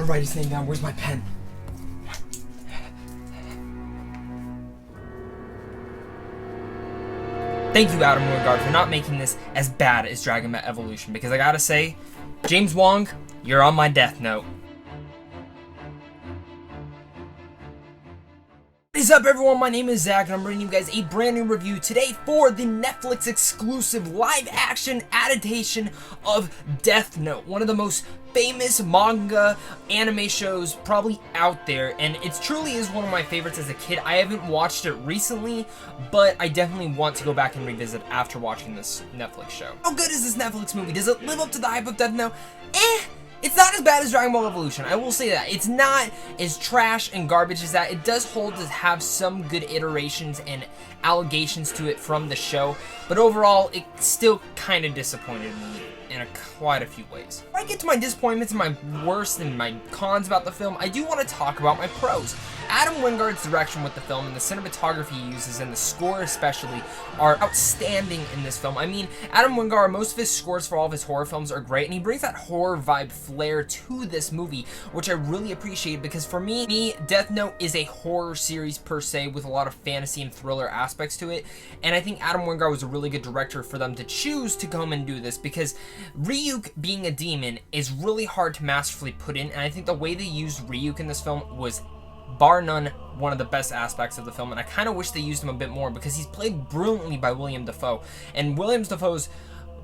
gotta write his name down. Where's my pen? Thank you, Adam Wingard, for not making this as bad as Dragon Ball Evolution, because I gotta say, James Wong, you're on my death note. What is up, everyone? My name is Zach, and I'm bringing you guys a brand new review today for the Netflix exclusive live-action adaptation of Death Note, one of the most famous manga anime shows probably out there, and it truly is one of my favorites as a kid. I haven't watched it recently, but I definitely want to go back and revisit after watching this Netflix show. How good is this Netflix movie? Does it live up to the hype of Death Note? It's not as bad as Dragon Ball Evolution, I will say that. It's not as trash and garbage as that. It does hold to have some good iterations and allegations to it from the show, but overall, it still kind of disappointed me in quite a few ways. Before I get to my disappointments and my worst and my cons about the film, I do want to talk about my pros. Adam Wingard's direction with the film and the cinematography he uses and the score especially are outstanding in this film. I mean, Adam Wingard, most of his scores for all of his horror films are great, and he brings that horror vibe flair to this movie, which I really appreciate, because for me, Death Note is a horror series per se with a lot of fantasy and thriller aspects to it, and I think Adam Wingard was a really good director for them to choose to come and do this, because Ryuk being a demon is really hard to masterfully put in, and I think the way they used Ryuk in this film was bar none one of the best aspects of the film, and I kind of wish they used him a bit more, because he's played brilliantly by William Dafoe, and William Dafoe's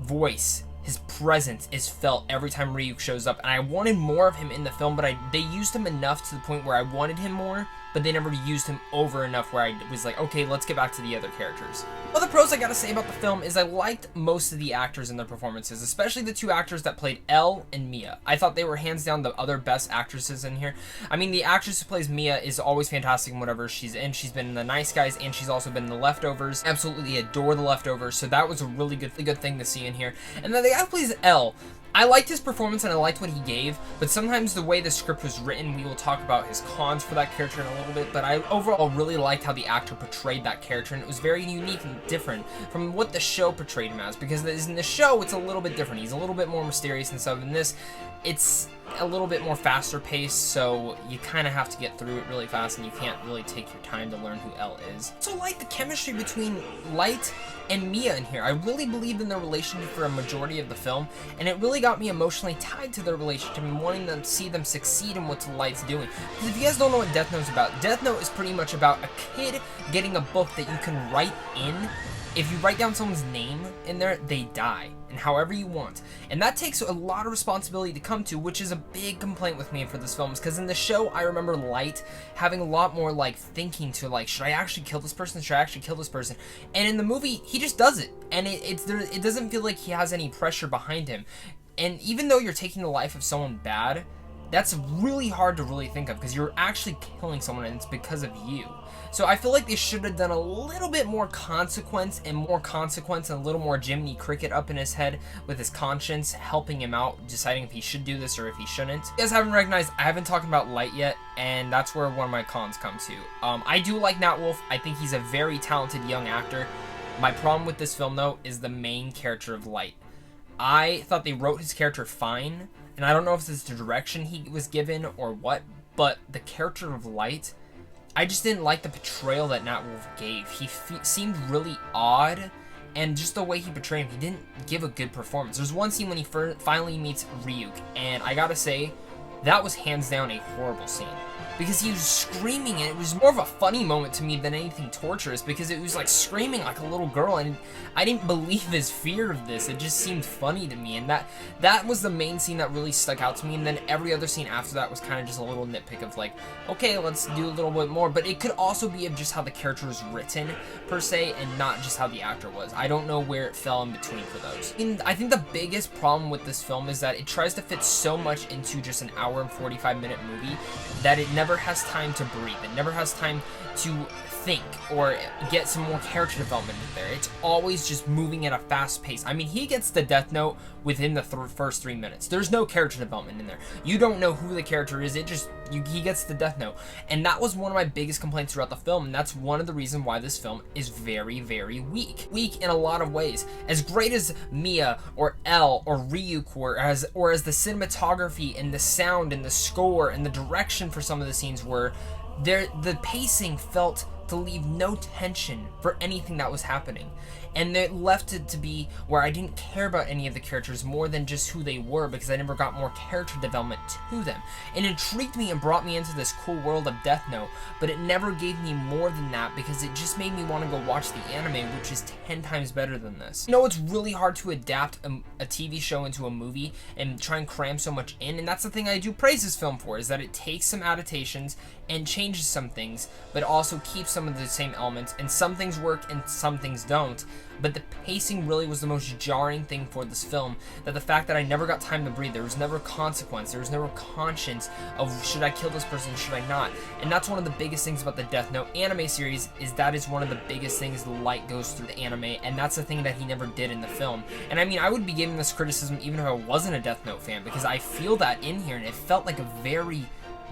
voice, his presence is felt every time Ryuk shows up, and I wanted more of him in the film, but they used him enough to the point where I wanted him more, but they never used him over enough where I was like, okay, let's get back to the other characters. Other pros I gotta say about the film is I liked most of the actors in their performances, especially the two actors that played Elle and Mia. I thought they were hands down the other best actresses in here. I mean, the actress who plays Mia is always fantastic in whatever she's in. She's been in The Nice Guys, and she's also been in The Leftovers. Absolutely adore The Leftovers, so that was a really good thing to see in here. And then the guy who plays Elle, I liked his performance and I liked what he gave, but sometimes the way the script was written, we will talk about his cons for that character in a little bit, but I overall really liked how the actor portrayed that character, and it was very unique and different from what the show portrayed him as, because in the show, it's a little bit different. He's a little bit more mysterious and stuff. In this, it's a little bit more faster paced, so you kind of have to get through it really fast, and you can't really take your time to learn who Elle is. So like the chemistry between Light and Mia in here. I really believed in their relationship for a majority of the film, and it really got me emotionally tied to their relationship and wanting to see them succeed in what Light's doing. Because if you guys don't know what Death Note is about, Death Note is pretty much about a kid getting a book that you can write in. If you write down someone's name in there, they die, and however you want. And that takes a lot of responsibility to come to, which is a big complaint with me for this film, because in the show, I remember Light having a lot more, like, thinking to, like, should I actually kill this person? Should I actually kill this person? And in the movie, he just does it, and it doesn't feel like he has any pressure behind him. And even though you're taking the life of someone bad, that's really hard to really think of, because you're actually killing someone, and it's because of you. So I feel like they should have done a little bit more consequence and a little more Jiminy Cricket up in his head with his conscience, helping him out, deciding if he should do this or if he shouldn't. If you guys haven't recognized, I haven't talked about Light yet, and that's where one of my cons come to. I do like Nat Wolff. I think he's a very talented young actor. My problem with this film, though, is the main character of Light. I thought they wrote his character fine, and I don't know if it's the direction he was given or what, but the character of Light, I just didn't like the portrayal that Nat Wolff gave. He seemed really odd, and just the way he portrayed him, he didn't give a good performance. There's one scene when he finally meets Ryuk, and I gotta say, that was hands down a horrible scene, because he was screaming, and it was more of a funny moment to me than anything torturous, because it was like screaming like a little girl, and I didn't believe his fear of this. It just seemed funny to me, and that was the main scene that really stuck out to me, and then every other scene after that was kind of just a little nitpick of like, okay, let's do a little bit more, but it could also be of just how the character was written, per se, and not just how the actor was. I don't know where it fell in between for those. And I think the biggest problem with this film is that it tries to fit so much into just an hour and 45-minute movie that it never has time to breathe. It never has time to think or get some more character development in there. It's always just moving at a fast pace. I mean, he gets the Death Note within the first 3 minutes. There's no character development in there. You don't know who the character is. He gets the Death Note. And that was one of my biggest complaints throughout the film, and that's one of the reasons why this film is very, very weak. Weak in a lot of ways. As great as Mia or L or Ryuk were, or as the cinematography and the sound and the score and the direction for some of the scenes were, the pacing felt to leave no tension for anything that was happening. And it left it to be where I didn't care about any of the characters more than just who they were, because I never got more character development to them. It intrigued me and brought me into this cool world of Death Note, but it never gave me more than that, because it just made me want to go watch the anime, which is 10 times better than this. You know, it's really hard to adapt a TV show into a movie and try and cram so much in, and that's the thing I do praise this film for, is that it takes some adaptations and changes some things, but also keeps some of the same elements, and some things work and some things don't. But the pacing really was the most jarring thing for this film, that the fact that I never got time to breathe, there was never consequence, there was never conscience of should I kill this person, should I not. And that's one of the biggest things about the Death Note anime series, is that is one of the biggest things the light goes through the anime, and that's the thing that he never did in the film. And I mean, I would be giving this criticism even if I wasn't a Death Note fan, because I feel that in here, and it felt like a very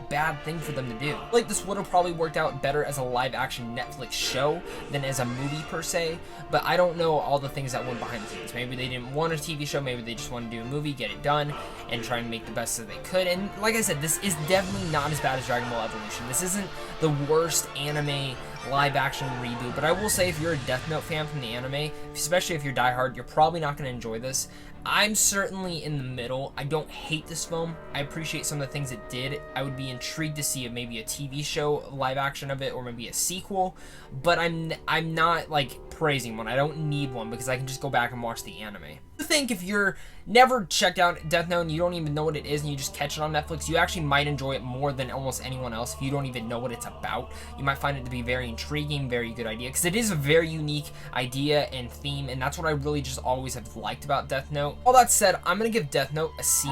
bad thing for them to do. Like, this would have probably worked out better as a live action Netflix show than as a movie per se, but I don't know all the things that went behind the scenes. Maybe they didn't want a TV show, maybe they just wanted to do a movie, get it done, and try and make the best that they could. And like I said, this is definitely not as bad as Dragon Ball Evolution. This isn't the worst anime live action reboot, but I will say, if you're a Death Note fan from the anime, especially if you're diehard, you're probably not going to enjoy this. I'm certainly in the middle. I don't hate this film. I appreciate some of the things it did. I would be intrigued to see maybe a TV show live action of it, or maybe a sequel, but I'm not like praising one. I don't need one, because I can just go back and watch the anime. I think if you're never checked out Death Note and you don't even know what it is and you just catch it on Netflix, you actually might enjoy it more than almost anyone else if you don't even know what it's about. You might find it to be very intriguing, very good idea, because it is a very unique idea and theme, and that's what I really just always have liked about Death Note. All that said, I'm gonna give Death Note a C-.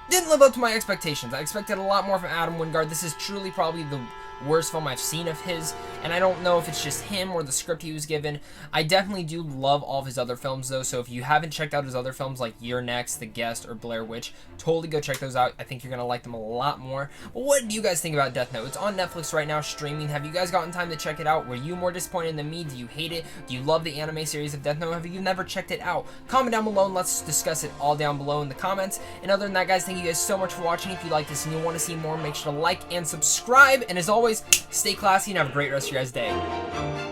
Didn't live up to my expectations. I expected a lot more from Adam Wingard. This is truly probably the worst film I've seen of his, and I don't know if it's just him or the script he was given. I definitely do love all of his other films though, so if you haven't checked out his other films like You're Next, The Guest, or Blair Witch, totally go check those out. I think you're gonna like them a lot more. But what do you guys think about Death Note? It's on Netflix right now streaming. Have you guys gotten time to check it out? Were you more disappointed than me? Do you hate it? Do you love the anime series of Death Note? Have you never checked it out? Comment down below and let's discuss it all down below in the comments. And other than that, guys, thank you guys so much for watching. If you like this and you want to see more, make sure to like and subscribe. And as always, stay classy and have a great rest of your guys' day.